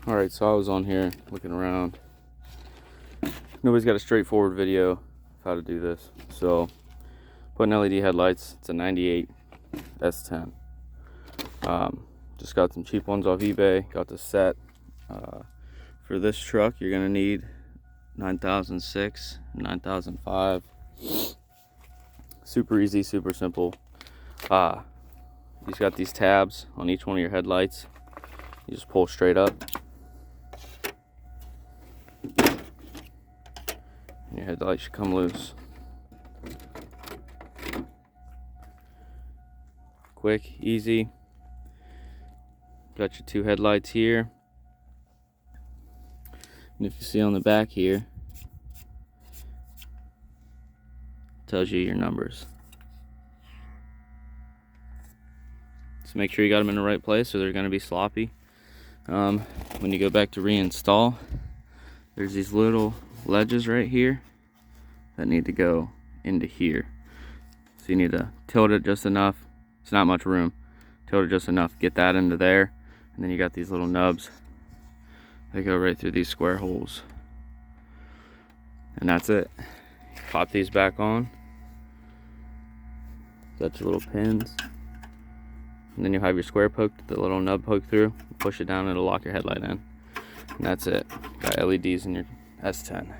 Alright, so I was on here looking around. Nobody's got a straightforward video of how to do this. So, putting LED headlights. It's a 98 S10. Just got some cheap ones off eBay. Got the set. For this truck, you're going to need 9006, 9005. Super easy, super simple. You've got these tabs on each one of your headlights. You just pull straight up. And your headlight should come loose. Quick, easy. Got your two headlights here. And if you see on the back here, it tells you your numbers. So make sure you got them in the right place or they're going to be sloppy. When you go back to reinstall, there's these little ledges right here that need to go into here. So you need to tilt it just enough. It's not much room. Tilt it just enough. Get that into there. And then you got these little nubs. They go right through these square holes. And that's it. Pop these back on. Got your little pins. And then you'll have your square poked, the little nub poked through. Push it down and it'll lock your headlight in. And that's it. Got LEDs in your S10.